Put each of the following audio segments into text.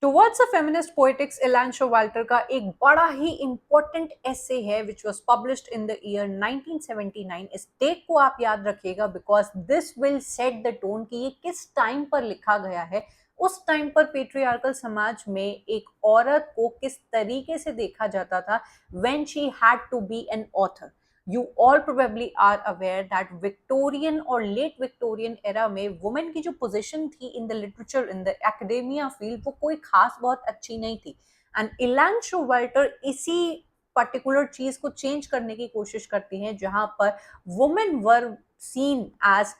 Towards a feminist poetics Elaine Showalter का एक बड़ा ही इंपॉर्टेंट एसे है which was published in the year 1979। इस डेट को आप याद रखिएगा because this will set the tone कि ये किस टाइम पर लिखा गया है। उस टाइम पर पेट्रियार्कल समाज में एक औरत को किस तरीके से देखा जाता था when she had to be an author. You all probably are aware that Victorian और late Victorian era में women की जो position थी in the literature in the academia field वो कोई खास बहुत अच्छी नहीं थी। And Ilan Showalter इसी पर्टिकुलर चीज को चेंज करने की कोशिश करती हैं जहां पर women were seen as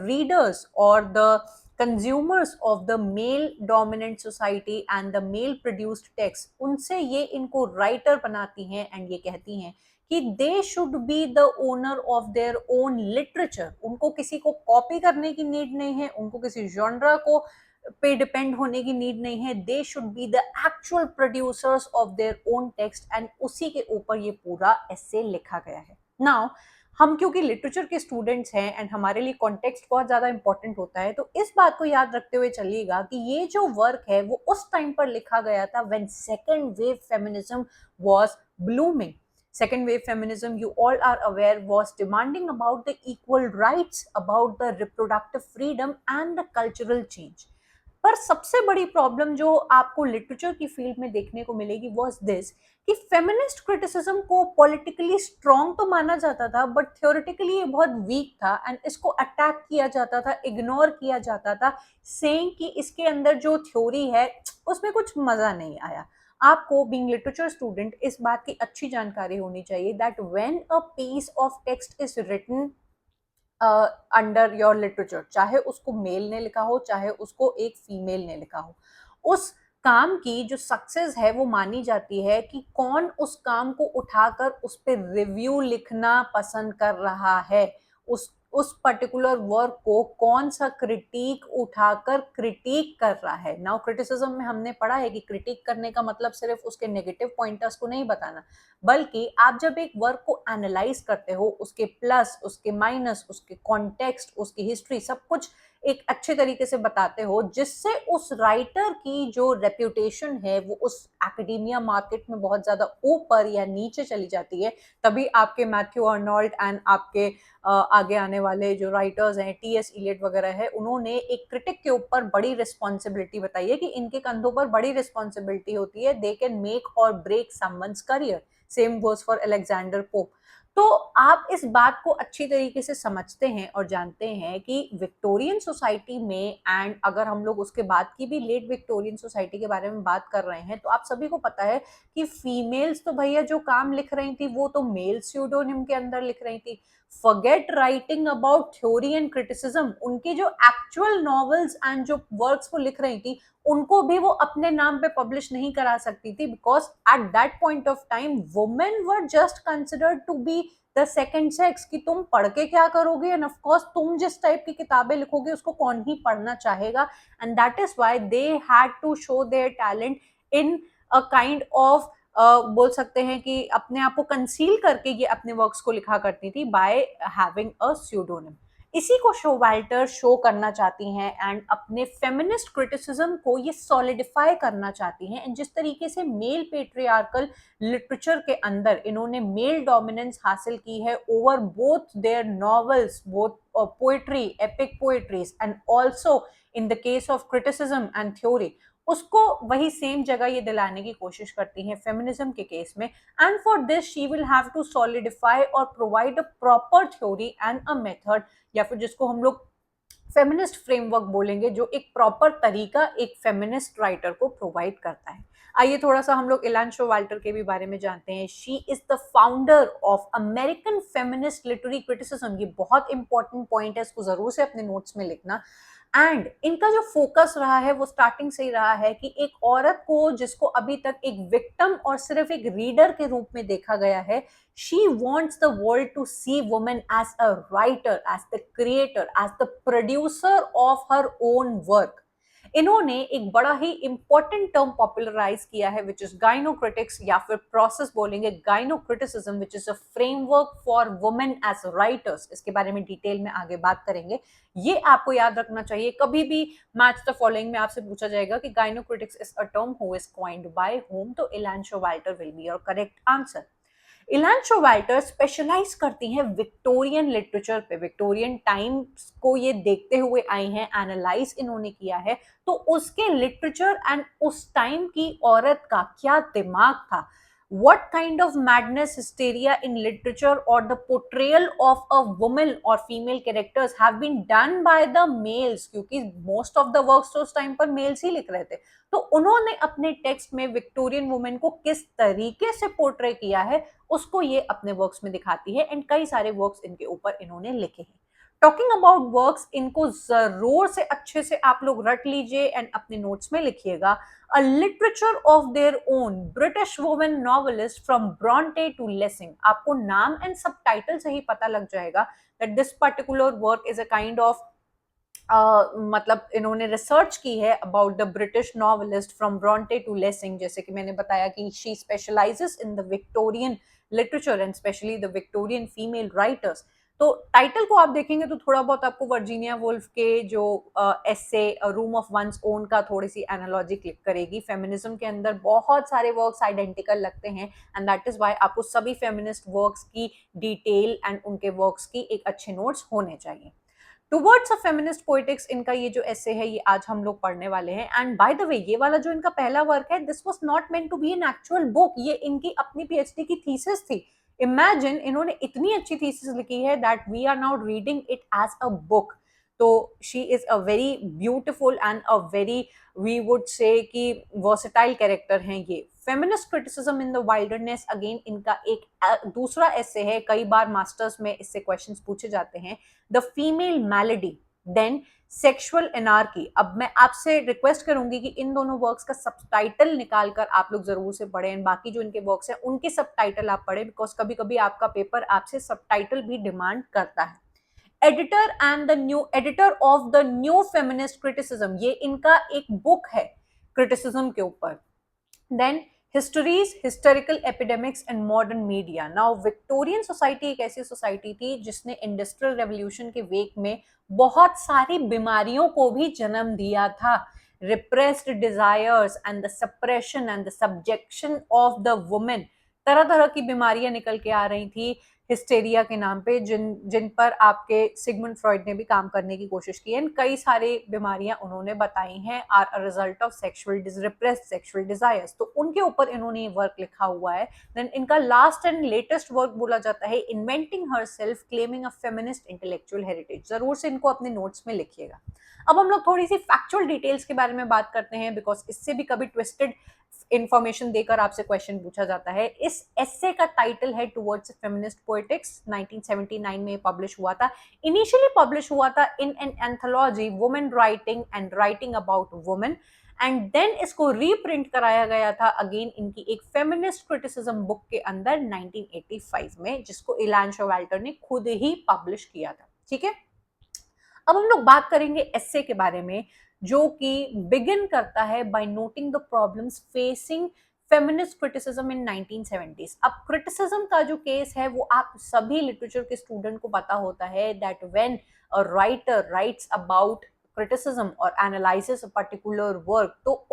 readers or the consumers of the male dominant society and the male produced text। उनसे ये इनको राइटर बनाती हैं एंड ये कहती हैं कि they should be the owner of their own literature. उनको किसी को कॉपी करने की नीड नहीं है, उनको किसी जॉनरा को पे डिपेंड होने की नीड नहीं है। They should be the actual producers of their own text and उसी के ऊपर ये पूरा एसे लिखा गया है। नाउ हम क्योंकि लिटरेचर के स्टूडेंट्स हैं एंड हमारे लिए कॉन्टेक्स्ट बहुत ज्यादा इंपॉर्टेंट होता है, तो इस बात को याद रखते हुए चलिएगा कि ये जो वर्क है वो उस टाइम पर लिखा गया था when second wave feminism was blooming. Second wave feminism, you all are aware, was demanding about the equal rights, about the reproductive freedom and the cultural change। पर सबसे बड़ी प्रॉब्लम जो आपको लिटरेचर की फील्ड में देखने को मिलेगी वॉज दिस कि फेमिनिस्ट क्रिटिसिज्म को पॉलिटिकली स्ट्रॉन्ग तो माना जाता था बट थ्योरेटिकली ये बहुत वीक था एंड इसको अटैक किया जाता था, इग्नोर किया जाता था, सेइंग कि इसके अंदर जो थ्योरी है उसमें कुछ मजा नहीं आया। आपको बीइंग लिटरेचर स्टूडेंट इस बात की अच्छी जानकारी होनी चाहिए that when a piece of text is written under your literature, चाहे उसको मेल ने लिखा हो चाहे उसको एक फीमेल ने लिखा हो, उस काम की जो सक्सेस है वो मानी जाती है कि कौन उस काम को उठाकर उस पर रिव्यू लिखना पसंद कर रहा है, उस पर्टिकुलर वर्क को कौन सा क्रिटिक उठाकर क्रिटिक कर रहा है। नाउ क्रिटिसिज्म में हमने पढ़ा है कि क्रिटिक करने का मतलब सिर्फ उसके नेगेटिव पॉइंटर्स को नहीं बताना, बल्कि आप जब एक वर्क को एनालाइज करते हो उसके प्लस उसके माइनस उसके कॉन्टेक्स्ट उसकी हिस्ट्री सब कुछ एक अच्छे तरीके से बताते हो, जिससे उस राइटर की जो रेप्यूटेशन है वो उस एकेडेमिया मार्केट में बहुत ज्यादा ऊपर या नीचे चली जाती है। तभी आपके मैथ्यू अर्नोल्ड एंड आपके आगे आने वाले जो राइटर्स हैं टीएस इलियट वगैरह है, उन्होंने एक क्रिटिक के ऊपर बड़ी रिस्पॉन्सिबिलिटी बताई है कि इनके कंधों पर बड़ी रिस्पॉन्सिबिलिटी होती है, they can make or break someone's career. Same goes for Alexander Pope. तो आप इस बात को अच्छी तरीके से समझते हैं और जानते हैं कि विक्टोरियन सोसाइटी में, एंड अगर हम लोग उसके बाद की भी लेट विक्टोरियन सोसाइटी के बारे में बात कर रहे हैं तो आप सभी को पता है कि फीमेल्स तो भैया जो काम लिख रही थी वो तो मेल स्यूडोनिम के अंदर लिख रही थी। Forget writing about theory and criticism, उनकी जो एक्चुअल नॉवेल्स एंड जो वर्क्स वो लिख रही थी उनको भी वो अपने नाम पे पब्लिश नहीं करा सकती थी because at that point of time women were just considered to be the second sex, कि तुम पढ़ के क्या करोगे एंड ऑफ कोर्स तुम जिस टाइप की किताबें लिखोगे उसको कौन ही पढ़ना चाहेगा। And that is why they had to show their talent in a kind of बोल सकते हैं कि अपने आप को कंसील करके ये अपने वर्क्स को लिखा करती थी बाय हैविंग अ स्यूडोनिम। इसी को शोवाल्टर शो करना चाहती हैं एंड अपने फेमिनिस्ट क्रिटिसिज्म को ये सॉलिडिफाई करना चाहती हैं। एंड जिस तरीके से मेल पेट्रियार्कल लिटरेचर के अंदर इन्होंने मेल डोमिनेंस हासिल की है over both their novels, both poetry, epic poetries and also in the case of criticism and theory, उसको वही सेम जगह ये दिलाने की कोशिश करती हैं फेमिनिज्म के केस में। And for this she will have to solidify और provide a proper theory and a method, या फिर जिसको हम लोग फेमिनिस्ट फ्रेमवर्क बोलेंगे, जो एक प्रॉपर तरीका एक फेमिनिस्ट राइटर को प्रोवाइड करता है। आइए थोड़ा सा हम लोग इलान शोवाल्टर के भी बारे में जानते हैं। She is the founder of American feminist literary criticism. ये बहुत इंपॉर्टेंट पॉइंट है, इसको जरूर से अपने नोट्स में लिखना। एंड इनका जो फोकस रहा है वो स्टार्टिंग से ही रहा है कि एक औरत को जिसको अभी तक एक विक्टिम और सिर्फ एक रीडर के रूप में देखा गया है, she wants the world to see women as a writer, as the creator, as the producer of her own work। इन्होंने एक बड़ा ही इंपॉर्टेंट टर्म पॉपुलराइज किया है विच इज गाइनोक्रिटिक्स, या फिर प्रोसेस बोलेंगे gynocriticism, which is a framework for women as writers. इसके बारे में डिटेल में आगे बात करेंगे। ये आपको याद रखना चाहिए, कभी भी मैच द फॉलोइंग में आपसे पूछा जाएगा कि gynocritics is a term who is coined by whom, तो Elaine Showalter will be your correct answer. Elaine Showalter specialise करती हैं विक्टोरियन लिटरेचर पे, विक्टोरियन टाइम्स को ये देखते हुए आई हैं, एनालाइज इन्होंने किया है, तो उसके लिटरेचर एंड उस टाइम की औरत का क्या दिमाग था, what kind of madness, hysteria in literature or the portrayal of a woman or female characters have been done by the males, क्योंकि most of the works तो उस टाइम पर मेल्स ही लिख रहे थे, तो उन्होंने अपने टेक्स्ट में विक्टोरियन वुमेन को किस तरीके से पोर्ट्रे किया है उसको ये अपने वर्क्स में दिखाती है, एंड कई सारे वर्क्स इनके ऊपर इन्होंने लिखे हैं। टॉकिंग अबाउट वर्क्स, इनको जरूर से अच्छे से आप लोग रट लीजिए एंड अपने नोट्स में लिखिएगा। A literature of their own, British woman novelist from Bronte to Lessing। आपको नाम एंड सबटाइटल से ही पता लग जाएगा that this particular work is a kind of मतलब इन्होंने रिसर्च की है about the British novelist from Bronte to Lessing. जैसे कि मैंने बताया कि she specialises in the Victorian literature and especially the Victorian female writers. तो टाइटल को आप देखेंगे तो थोड़ा बहुत आपको वर्जीनिया वुल्फ के जो एसे रूम ऑफ वंस ओन का थोड़ी सी एनालॉजी क्लिक करेगी। फेमिनिज्म के अंदर बहुत सारे वर्क्स आइडेंटिकल लगते हैं एंड दैट इज व्हाई आपको सभी फेमिनिस्ट वर्क्स की डिटेल एंड उनके वर्क्स की एक अच्छे नोट्स होने चाहिए। टुवर्ड्स अ फेमिनिस्ट पोएटिक्स, इनका ये जो ऐसे है ये आज हम लोग पढ़ने वाले हैं। एंड बाय द वे ये वाला जो इनका पहला वर्क है, this was not meant to be an actual book, ये इनकी अपनी पीएचडी की थीसिस थी। इमेजिन, इन्होंने इतनी अच्छी थीसिस लिखी है that we are now reading it as a book. तो she is a very beautiful and a very, we would say कि वर्सेटाइल कैरेक्टर हैं ये। Feminist criticism in the wilderness, again इनका एक दूसरा ऐसे है, कई बार मास्टर्स में इससे क्वेश्चंस पूछे जाते हैं। The female malady, then sexual anarchy. अब मैं आपसे रिक्वेस्ट करूंगी कि इन दोनों वर्क्स का सबटाइटल निकाल कर आप लोग जरूर से पढ़ें, बाकी जो इनके वर्क्स हैं उनके सबटाइटल आप पढ़ें, बिकॉज कभी कभी आपका पेपर आपसे सबटाइटल भी डिमांड करता है। Editor and the new editor of the new feminist criticism, ये इनका एक बुक है क्रिटिसिज्म के ऊपर। Then histories, historical epidemics and modern media. Now Victorian society एक ऐसी सोसाइटी थी जिसने इंडस्ट्रियल रेवोल्यूशन के वेग में बहुत सारी बीमारियों को भी जन्म दिया था। Repressed desires and the suppression and the subjection of the women, तरह तरह की बीमारियां निकल के आ रही थी हिस्टेरिया के नाम पे, जिन पर आपके सिगमंड फ्रॉइड ने भी काम करने की कोशिश की है। कई सारी बीमारियां उन्होंने बताई हैं are a result of sexual repressed sexual desires, तो उनके ऊपर इन्होंने ये वर्क लिखा हुआ है। देन इनका लास्ट एंड लेटेस्ट वर्क बोला जाता है inventing herself claiming a feminist intellectual heritage. जरूर से इनको अपने नोट्स में लिखिएगा। अब हम लोग थोड़ी सी फैक्चुअल डिटेल्स के बारे में बात करते हैं, बिकॉज इससे भी कभी ट्विस्टेड इंफॉर्मेशन देकर आपसे क्वेश्चन पूछा जाता है। इस एसे का टाइटल है टुवर्ड्स फेमिनिस्ट पोएटिक्स, 1979 में पब्लिश हुआ था। इनिशियली पब्लिश हुआ था in an anthology women writing and writing about women, and then इसको रीप्रिंट कराया गया था अगेन इनकी एक फेमिनिस्ट क्रिटिसिज्म बुक के अंदर 1985 में, जिसको इलान शोवाल्टर ने खुद ही पब्लिश किया था। ठीक है, अब हम लोग बात करेंगे एसे के बारे में, जो कि बिगिन करता है by noting the problems facing feminist criticism in 1970s। अब क्रिटिसिज्म का जो केस है वो आप सभी लिटरेचर के स्टूडेंट को पता होता है that when a writer writes about criticism और एनालाइजेस अ पर्टिकुलर वर्क, तो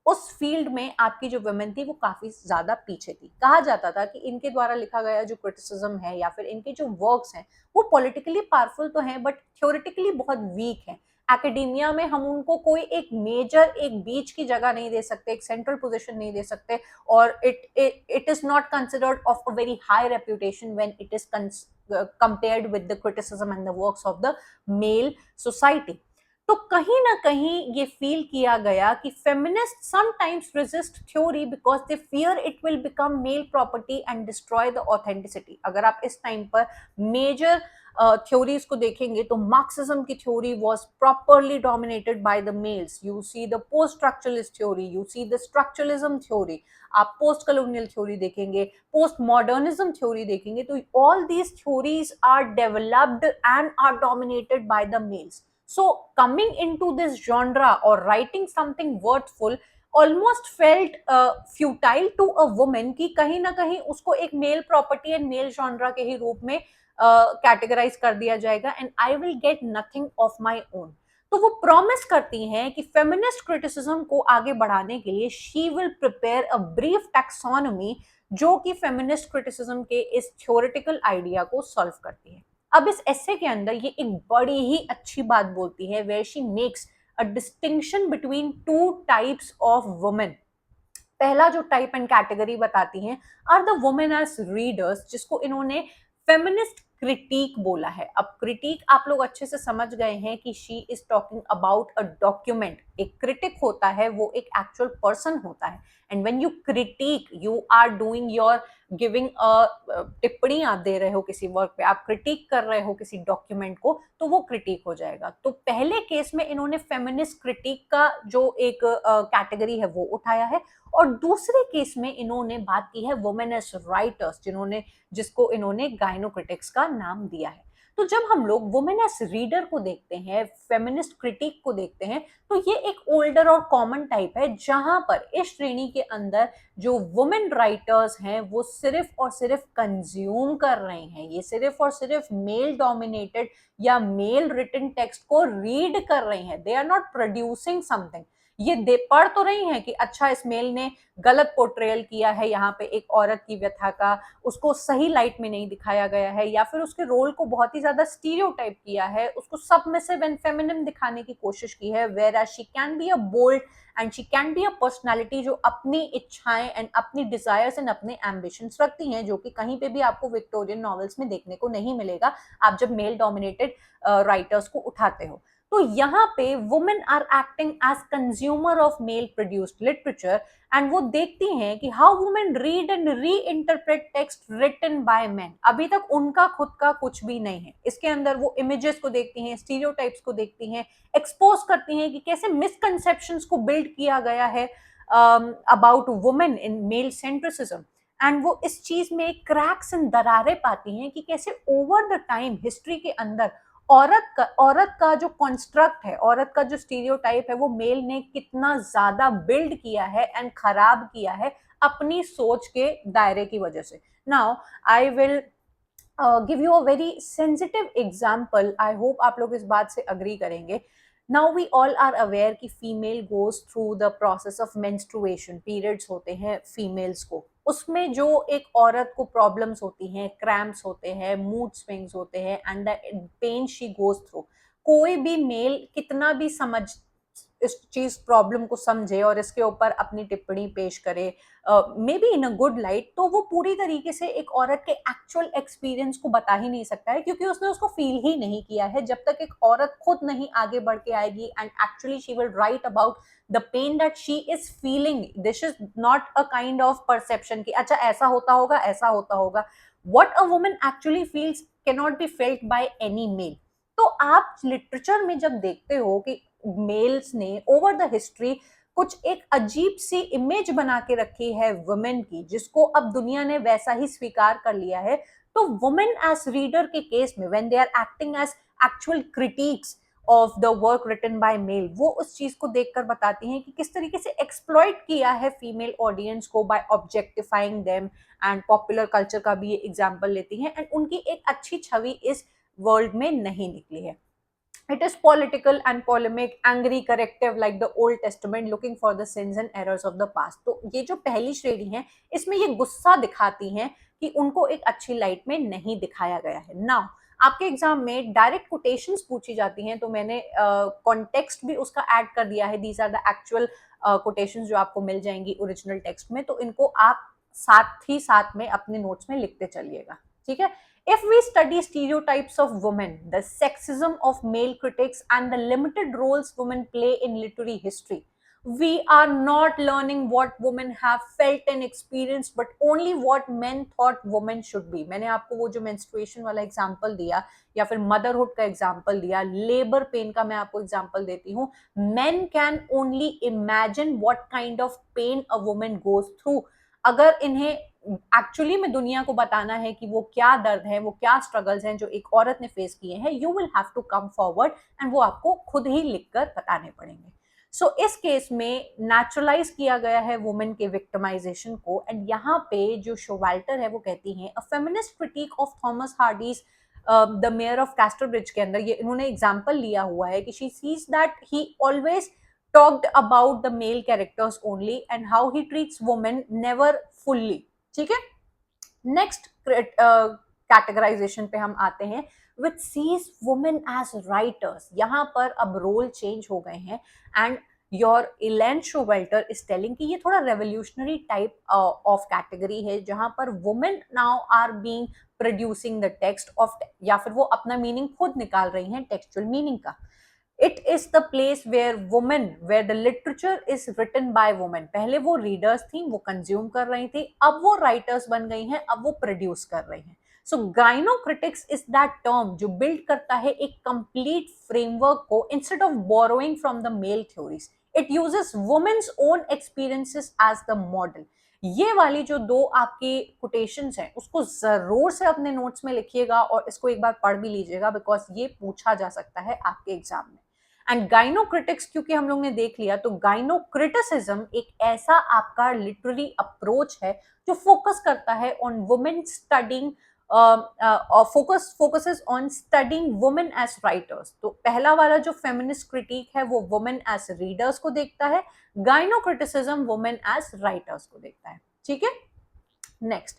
उस फील्ड में आपकी जो वुमेन थी वो काफी ज्यादा पीछे थी। कहा जाता था कि इनके द्वारा लिखा गया जो क्रिटिसिज्म है या फिर इनके जो वर्क्स हैं वो पॉलिटिकली पावरफुल तो हैं बट थ्योरेटिकली बहुत वीक हैं। एकेडेमिया में हम उनको कोई एक मेजर, एक बीच की जगह नहीं दे सकते, एक सेंट्रल पोजीशन नहीं दे सकते, और it is not considered of a very high reputation when it is compared with the criticism and the works of the male society। तो कहीं ना कहीं ये फील किया गया कि feminist sometimes resist theory because they fear it will become male property and destroy the authenticity. अगर आप इस टाइम पर मेजर थ्योरीज को देखेंगे तो मार्क्सिज्म की theory was properly dominated by the males. You see the post structuralist theory, you see the structuralism theory, आप post colonial theory देखेंगे, पोस्ट मॉडर्निज्म थ्योरी देखेंगे, तो all these theories are developed and are dominated by the males. So coming into this genre or writing something worthful almost felt futile to a woman कि कहीं ना कहीं उसको एक male property and male genre के ही रूप में categorise कर दिया जाएगा and I will get nothing of my own. तो वो प्रॉमिस करती हैं कि फेमिनिस्ट क्रिटिसिज्म को आगे बढ़ाने के लिए she will prepare a brief taxonomy जो कि फेमिनिस्ट क्रिटिसिज्म के इस थ्योरेटिकल आइडिया को सॉल्व करती है। अब इस एसे के अंदर ये एक बड़ी ही अच्छी बात बोलती है where she makes a distinction between two types of women। पहला जो टाइप एंड कैटेगरी बताती हैं are the women as readers, जिसको इन्होंने फेमिनिस्ट क्रिटिक बोला है। अब क्रिटिक आप लोग अच्छे से समझ गए हैं कि she is talking about a document. एक क्रिटिक होता है वो एक एक्चुअल पर्सन होता है and when you critic you are doing your giving a टिप्पणी आप दे रहे हो किसी वर्क पे, आप क्रिटिक कर रहे हो किसी डॉक्यूमेंट को, तो वो क्रिटिक हो जाएगा। तो पहले केस में इन्होंने फेमिनिस्ट क्रिटिक का जो एक कैटेगरी है वो उठाया है और दूसरे केस में इन्होंने बात की है वुमेन एज राइटर्स जिसको इन्होंने गाइनोक्रिटिक्स का नाम दिया है। तो जब हम लोग वुमेन एज रीडर को देखते हैं, फेमिनिस्ट क्रिटिक को देखते हैं, तो ये एक ओल्डर और कॉमन टाइप है जहां पर इस श्रेणी के अंदर जो वुमेन राइटर्स हैं वो सिर्फ और सिर्फ कंज्यूम कर रहे हैं, ये सिर्फ और सिर्फ मेल डोमिनेटेड या मेल रिटन टेक्स्ट को रीड कर रहे हैं। They are not producing something. ये दे पढ़ तो रही हैं कि अच्छा इस मेल ने गलत पोर्ट्रेयल किया है यहाँ पे एक औरत की व्यथा का, उसको सही लाइट में नहीं दिखाया गया है, या फिर उसके रोल को बहुत ही ज्यादा स्टीरियोटाइप किया है, उसको सबमिसिव एंड फेमिनिन दिखाने की कोशिश की है, whereas she can be a bold and she can be a personality जो अपनी इच्छाएं एंड अपनी डिजायर्स एंड अपने एम्बिशंस रखती हैं, जो कि कहीं पे भी आपको विक्टोरियन नॉवेल्स में देखने को नहीं मिलेगा आप जब मेल डोमिनेटेड राइटर्स को उठाते हो। तो यहाँ पे women are acting as consumer of male produced literature and वो देखती हैं कि how women read and reinterpret text written by men. अभी तक उनका खुद का कुछ भी नहीं है इसके अंदर। वो इमेजेस को देखती हैं, स्टीरियोटाइप्स को देखती हैं, एक्सपोज करती हैं कि कैसे मिसकंसेप्शंस को बिल्ड किया गया है about women in male centrism. And वो इस चीज में क्रैक्स एंड दरारें पाती हैं कि कैसे ओवर द टाइम हिस्ट्री के अंदर औरत का जो कॉन्स्ट्रक्ट है, औरत का जो स्टीरियोटाइप है, वो मेल ने कितना ज्यादा बिल्ड किया है एंड खराब किया है अपनी सोच के दायरे की वजह से। Now I will give you a very sensitive example. I hope आप लोग इस बात से अग्री करेंगे। Now we all are aware कि female goes through the process of menstruation, periods होते हैं फीमेल्स को, उसमें जो एक औरत को प्रॉब्लम्स होती हैं, क्रैम्प्स होते हैं, मूड स्विंग्स होते हैं and the pain she goes through. कोई भी मेल कितना भी समझ इस चीज प्रॉब्लम को समझे और इसके ऊपर अपनी टिप्पणी पेश करे may be in a good light, तो वो पूरी तरीके से एक औरत के एक्चुअल एक्सपीरियंस को बता ही नहीं सकता है क्योंकि उसने उसको फील ही नहीं किया है। जब तक एक औरत खुद नहीं आगे बढ़ के आएगी and actually she will write about the pain that she is feeling, this is not a kind of perception कि अच्छा ऐसा होता होगा ऐसा होता होगा। What a woman actually feels can not be felt by any male. तो आप लिटरेचर में जब देखते हो कि मेल्स ने ओवर द हिस्ट्री कुछ एक अजीब सी इमेज बना के रखी है वुमेन की, जिसको अब दुनिया ने वैसा ही स्वीकार कर लिया है, तो वुमेन एज रीडर के केस में when they are acting as actual critics of the work written by male, वो उस चीज को देखकर बताती हैं कि किस तरीके से एक्सप्लॉइट किया है फीमेल ऑडियंस को by objectifying them. And popular culture का भी ये एग्जाम्पल लेती हैं एंड उनकी एक अच्छी छवि इस वर्ल्ड में नहीं निकली है। It is political and polemic, angry, corrective like the Old Testament, looking for the sins and errors of the past। तो ये जो पहली श्रेणी है इसमें ये गुस्सा दिखाती हैं कि उनको एक अच्छी लाइट में नहीं दिखाया गया है। नाउ आपके एग्जाम में डायरेक्ट कोटेशंस पूछी जाती हैं तो मैंने कॉन्टेक्स्ट भी उसका ऐड कर दिया है। These are the actual quotations जो आपको मिल जाएंगी ओरिजिनल टेक्स्ट में, तो इनको आप साथ ही साथ में अपने नोट्स में लिखते चलिएगा, ठीक है। If we study stereotypes of women, the sexism of male critics, and the limited roles women play in literary history, we are not learning what women have felt and experienced, but only what men thought women should be। मैंने आपको वो जो menstruation वाला example दिया या फिर motherhood का example दिया, labor pain का मैं आपको example देती हूँ। Men can only imagine what kind of pain a woman goes through। अगर इन्हें एक्चुअली में दुनिया को बताना है कि वो क्या दर्द है, वो क्या स्ट्रगल्स हैं जो एक औरत ने फेस किए हैं, you will have to come forward and वो आपको खुद ही लिखकर बताने पड़ेंगे। सो इस केस में नेचुरलाइज किया गया है वुमेन के विक्टिमाइजेशन को, एंड यहाँ पे जो शोवाल्टर है वो कहती हैं a feminist critique of Thomas Hardy's the Mayor of Casterbridge के अंदर ये इन्होंने एग्जाम्पल लिया हुआ है कि she sees that he always talked about the male characters only and how he treats women never fully. ठीक है, नेक्स्ट कैटेगराइजेशन पे हम आते हैं with sees women as writers. यहाँ पर अब रोल चेंज हो गए हैं and your Elaine Showalter is telling कि ये थोड़ा रेवोल्यूशनरी टाइप ऑफ कैटेगरी है जहां पर women now are being producing the text of, या फिर वो अपना मीनिंग खुद निकाल रही हैं टेक्सचुअल मीनिंग का। It is the place where women, where the literature is written by women. पहले वो रीडर्स थी, वो कंज्यूम कर रही थी, अब वो राइटर्स बन गई हैं, अब वो प्रोड्यूस कर रही हैं। So gynocritics is that term जो बिल्ड करता है एक कंप्लीट फ्रेमवर्क को instead of borrowing from the male theories. It uses women's own experiences as the model. ये वाली जो दो आपकी कोटेशंस हैं उसको जरूर से अपने नोट्स में लिखिएगा और इसको एक बार पढ़ भी लीजिएगा, बिकॉज ये पूछा जा सकता है आपके एग्जाम में। एंड गाइनोक्रिटिक्स क्योंकि हम लोग ने देख लिया, तो गाइनोक्रिटिसिज्म एक ऐसा आपका लिटरेरी अप्रोच है जो फोकस करता है on women studying, focuses on studying women as writers. तो पहला वाला जो फेमिनिस्ट क्रिटिक है वो वुमेन एज रीडर्स को देखता है, गाइनोक्रिटिसिज्म वुमेन एज राइटर्स को देखता है। ठीक है, नेक्स्ट,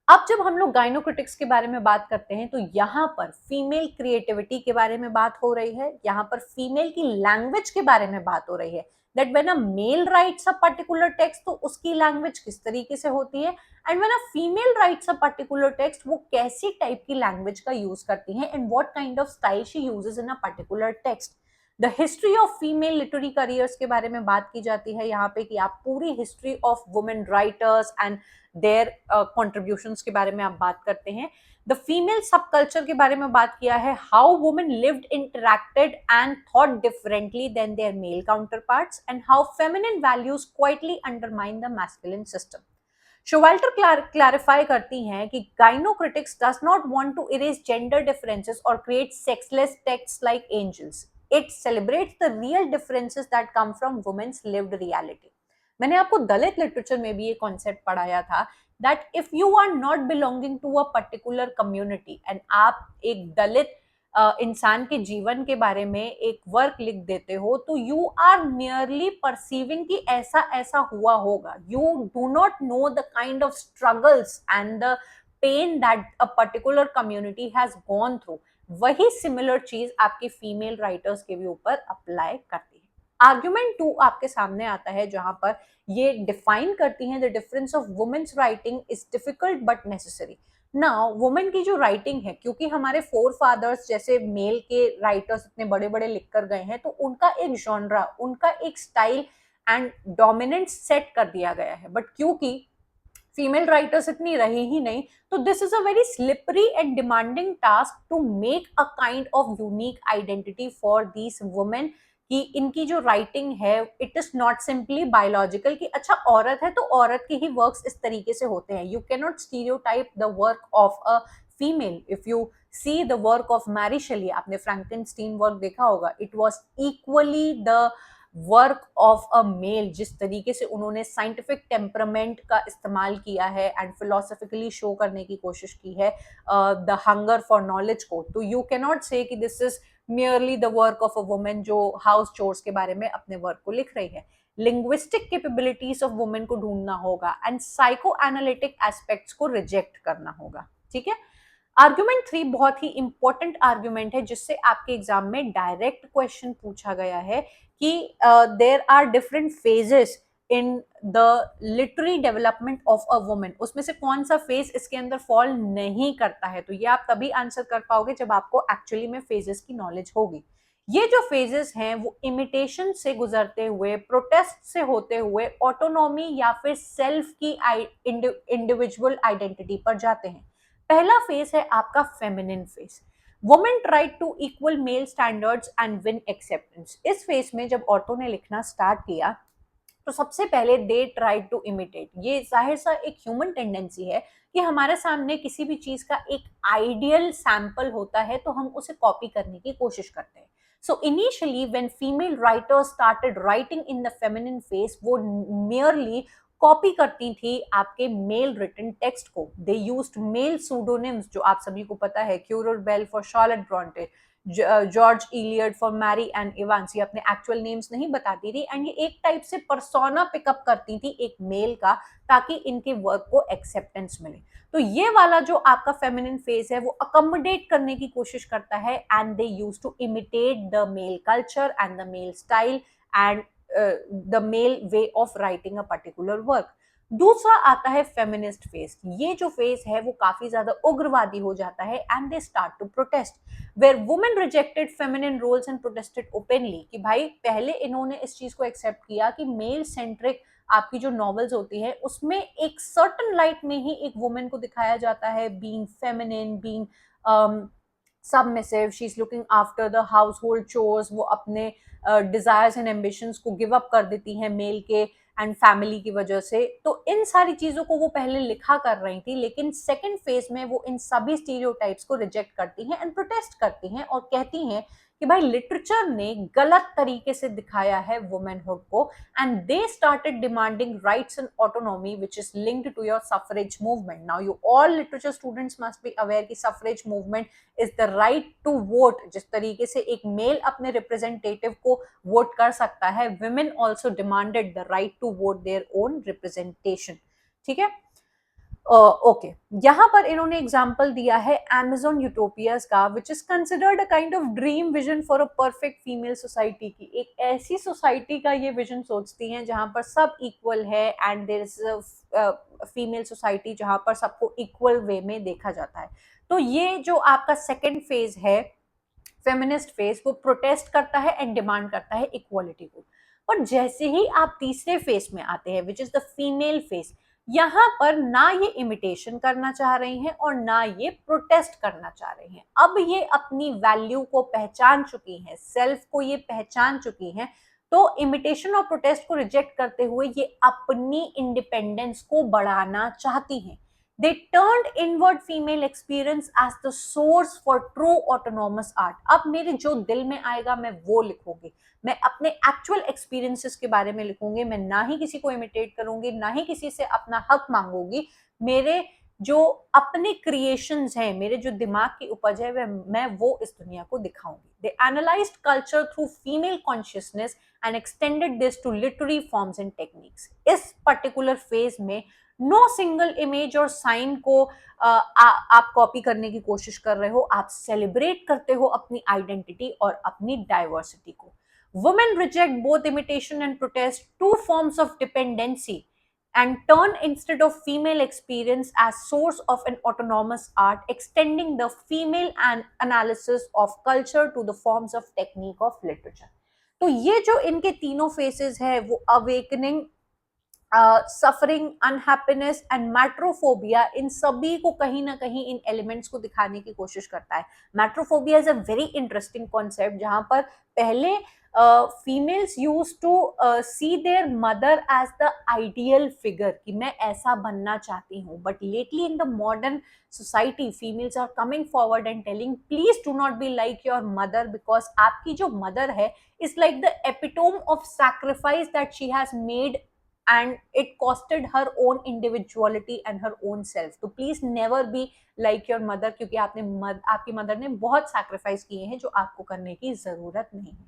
अब जब हम लोग गाइनोक्रिटिक्स के बारे में बात करते हैं तो यहाँ पर फीमेल क्रिएटिविटी के बारे में बात हो रही है, यहाँ पर फीमेल की लैंग्वेज के बारे में बात हो रही है, that when a male writes a particular text तो उसकी लैंग्वेज किस तरीके से होती है, and when a female writes a particular text वो कैसी टाइप की लैंग्वेज का यूज करती है and what kind of style she uses in a particular text. The history of female literary careers के बारे में बात की जाती है यहाँ पे कि आप पूरी history of women writers and their contributions के बारे में आप बात करते हैं। द फीमेल सब कल्चर के बारे में बात किया है, how women lived, interacted and thought differently than their male counterparts and how feminine values quietly undermine the masculine system. Showalter clarify करती हैं कि gynocritics does not want to erase gender differences और create sexless texts like angels. It celebrates the real differences that come from women's lived reality. मैंने आपको दलित literature में भी ये concept पढ़ाया था that if you are not belonging to a particular community and आप एक दलित इंसान के जीवन के बारे में एक वर्क लिख देते हो तो यू आर मियरली परसीविंग कि ऐसा ऐसा हुआ होगा, you do not know the kind of struggles and the pain that a particular community has gone through. वही सिमिलर चीज आपके फीमेल राइटर्स के भी ऊपर अप्लाई करती है। आर्ग्यूमेंट 2 आपके सामने आता है जहां पर ये डिफाइन करती हैं the difference of women's writing is difficult but necessary. Now women की जो राइटिंग है, क्योंकि हमारे फोर फादर्स जैसे मेल के राइटर्स इतने बड़े बड़े लिख कर गए हैं तो उनका एक जॉनरा, उनका एक स्टाइल एंड डोमिनेंट सेट कर दिया गया है, बट क्योंकि फीमेल राइटर्स इतनी रही ही नहीं तो this is a very slippery and demanding task to make a kind of unique identity for these women कि इनकी जो राइटिंग है it is not simply biological कि अच्छा औरत है तो औरत के ही वर्क्स इस तरीके से होते हैं। You can not stereotype the work of a female. If you see the work of Mary Shelley, आपने फ्रैंकनस्टीन वर्क देखा होगा, it was equally the work of a male. जिस तरीके से उन्होंने साइंटिफिक टेम्परामेंट का इस्तेमाल किया है एंड फिलोसफिकली शो करने की कोशिश की है द हंगर फॉर नॉलेज को, तो यू कैन नॉट से कि this is merely the work of a women जो हाउस चोर्स के बारे में अपने वर्क को लिख रही है। लिंग्विस्टिक कैपेबिलिटीज ऑफ वुमेन को ढूंढना होगा एंड साइको एनालिटिक एस्पेक्ट्स को रिजेक्ट करना होगा। ठीक है, आर्ग्यूमेंट 3 बहुत ही इंपॉर्टेंट आर्ग्यूमेंट है जिससे आपके एग्जाम में डायरेक्ट क्वेश्चन पूछा गया है कि there are different phases in the literary development of a women, उसमें से कौन सा फेज इसके अंदर फॉल नहीं करता है। तो ये आप तभी आंसर कर पाओगे जब आपको एक्चुअली में फेजेस की नॉलेज होगी। ये जो फेजेस हैं वो इमिटेशन से गुजरते हुए, प्रोटेस्ट से होते हुए ऑटोनॉमी या फिर सेल्फ की इंडिविजुअल आइडेंटिटी पर जाते हैं। पहला फेज है आपका feminine phase. Women tried to equal male standards and win acceptance. इस फेज में जब औरतों ने लिखना स्टार्ट किया तो सबसे पहले दे ट्राई टू इमिटेट, ये जाहिर सा एक ह्यूमन टेंडेंसी है कि हमारे सामने किसी भी चीज का एक आइडियल सैंपल होता है तो हम उसे कॉपी करने की कोशिश करते हैं. So initially, when female writers started writing in the feminine phase, वो merely कॉपी करती थी आपके मेल रिटन टेक्स्ट को. दे यूज्ड मेल सूडोनिम्स, जो आप सभी को पता है, Currer Bell for Charlotte Bronte, George Eliot for Mary Ann Evans. ये अपने एक्चुअल नेम्स नहीं बताती थी एंड ये एक टाइप से पर्सोना पिकअप करती थी एक मेल का, ताकि इनके वर्क को एक्सेप्टेंस मिले. तो ये वाला जो आपका फेमिनिन फेज है वो अकोमोडेट करने की कोशिश करता है and they use to imitate the male culture and the male style and the male way of writing a particular work. दूसरा आता है फेमिनिस्ट फेज. ये जो फेज है वो काफी ज्यादा उग्रवादी हो जाता है and they start to protest, where women rejected feminine roles and protested openly. कि भाई पहले इन्होंने इस चीज को एक्सेप्ट किया कि मेल सेंट्रिक आपकी जो नॉवेल्स होती है उसमें एक सर्टन लाइट में ही एक वुमेन को दिखाया जाता है, being feminine, being submissive, she is looking after the house hold chores. वो अपने डिजायर्स एंड एम्बिशंस को गिव अप कर देती हैं मेल के एंड फैमिली की वजह से. तो इन सारी चीजों को वो पहले लिखा कर रही थी, लेकिन सेकंड फेज में वो इन सभी स्टीरियोटाइप्स को रिजेक्ट करती हैं एंड प्रोटेस्ट करती हैं और कहती हैं कि भाई लिटरेचर ने गलत तरीके से दिखाया है वुमेनहुड को and they started demanding rights and autonomy which is linked to your suffrage movement. Now you all literature students must be aware कि suffrage movement is the right to vote. जिस तरीके से एक मेल अपने representative को vote कर सकता है, women also demanded the right to vote their own representation. ठीक है. ओके, यहाँ पर इन्होंने एग्जाम्पल दिया है Amazon यूटोपियाज का, which is considered a kind of dream vision for a perfect female society की. एक ऐसी सोसाइटी का ये विजन सोचती हैं जहां पर सब इक्वल है and there is female society जहां पर सबको इक्वल वे में देखा जाता है. तो ये जो आपका सेकेंड फेज है फेमिनिस्ट फेज, वो प्रोटेस्ट करता है एंड डिमांड करता है इक्वालिटी को. और जैसे ही आप तीसरे फेज में आते हैं which is the female phase, यहाँ पर ना ये इमिटेशन करना चाह रही हैं और ना ये प्रोटेस्ट करना चाह रही हैं. अब ये अपनी वैल्यू को पहचान चुकी हैं, सेल्फ को ये पहचान चुकी हैं. तो इमिटेशन और प्रोटेस्ट को रिजेक्ट करते हुए ये अपनी इंडिपेंडेंस को बढ़ाना चाहती हैं. They turned inward female experience as the source for true autonomous art. अब मेरे जो दिल में आएगा मैं वो लिखूंगी, मैं अपने एक्चुअल एक्सपीरियंसेस के बारे में लिखूंगी, मैं ना ही किसी को इमिटेट करूंगी, ना ही किसी से अपना हक मांगूंगी. मेरे जो अपने क्रिएशंस हैं, मेरे जो दिमाग की उपज है, मैं वो इस दुनिया को दिखाऊंगी. They analyzed culture through female consciousness and extended this to literary forms and techniques. इस पर्टिकुलर फेज में नो सिंगल इमेज और साइन को आप कॉपी करने की कोशिश कर रहे हो, आप सेलिब्रेट करते हो अपनी आइडेंटिटी और अपनी डाइवर्सिटी को. Women reject both imitation and protest, two forms of dependency, and turn instead of female experience as source of an autonomous art, extending the female analysis of culture to the forms of technique of literature. तो ये जो इनके तीनों faces है वो awakening, suffering, unhappiness and मैट्रोफोबिया, इन सभी को कहीं ना कहीं इन एलिमेंट्स को दिखाने की कोशिश करता है. Matrophobia is a very interesting concept जहां पर पहले females use to see their mother as the ideal figure कि मैं ऐसा बनना चाहती हूँ. But lately in the modern society females are coming forward and telling please do not be like your mother, because आपकी जो मदर है is like the epitome of sacrifice that she has made and it costed her own individuality and her own self. तो please never be like your mother, क्योंकि आपकी mother ने बहुत sacrifice किए हैं जो आपको करने की जरूरत नहीं है.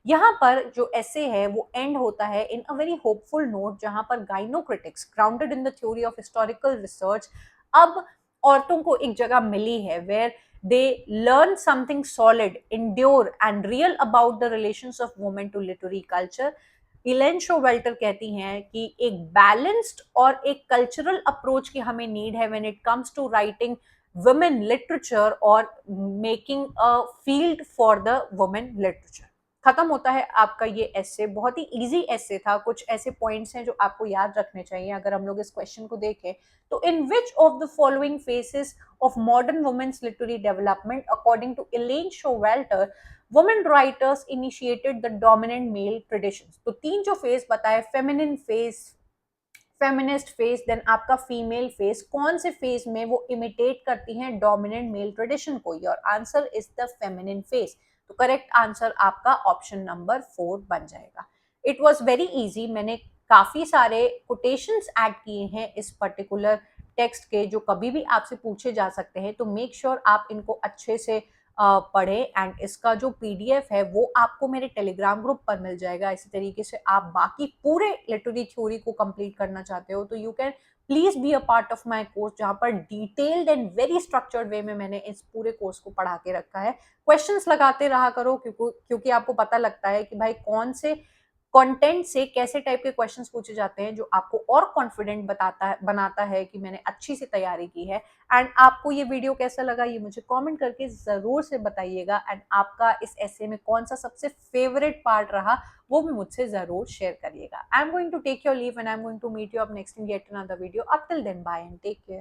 यहाँ पर जो ऐसे है वो एंड होता है in a very hopeful note, जहां पर gynocritics grounded in the theory of historical research अब औरतों को एक जगह मिली है where they learn something solid, endure and real about the relations of women to literary culture. इलेन शोवेल्टर कहती हैं कि एक बैलेंस्ड और एक कल्चरल अप्रोच की हमें नीड है when it comes to writing women literature और making a field for the women literature. खत्म होता है आपका ये एसे. बहुत ही इजी एसे था. कुछ ऐसे पॉइंट्स हैं जो आपको याद रखने चाहिए अगर हम लोग इस क्वेश्चन को देखें तो. In which of the following phases of modern women's literary development, according to Elaine Showalter, women writers initiated the dominant male traditions. तो तीन जो फेज बताए, feminine phase, feminist phase, then आपका फीमेल फेज, कौन से फेज में वो imitate करती हैं डोमिनेंट मेल ट्रेडिशन को? Your answer is the feminine phase. तो करेक्ट आंसर आपका ऑप्शन नंबर 4 बन जाएगा। इट वॉज वेरी इजी, मैंने काफी सारे कोटेशंस ऐड किए हैं इस पर्टिकुलर टेक्स्ट के जो कभी भी आपसे पूछे जा सकते हैं, तो मेक श्योर आप इनको अच्छे से पढ़े। एंड इसका जो पीडीएफ है वो आपको मेरे टेलीग्राम ग्रुप पर मिल जाएगा। इसी तरीके से आप बाकी पूरे लिटरेरी थ्योरी को कंप्लीट करना चाहते हो तो you can please be a part of my course, जहां पर detailed and very structured way में मैंने इस पूरे कोर्स को पढ़ा के रखा है। क्वेश्चंस लगाते रहा करो, क्योंकि आपको पता लगता है कि भाई कौन से कंटेंट से कैसे टाइप के क्वेश्चंस पूछे जाते हैं, जो आपको और कॉन्फिडेंट बनाता है कि मैंने अच्छी सी तैयारी की है। एंड आपको ये वीडियो कैसा लगा ये मुझे कमेंट करके जरूर से बताइएगा। एंड आपका इस ऐसे में कौन सा सबसे फेवरेट पार्ट रहा वो भी मुझसे जरूर शेयर करिएगा। I am going to take your leave and I am going to meet you up next in yet another video. Up till then bye and take care.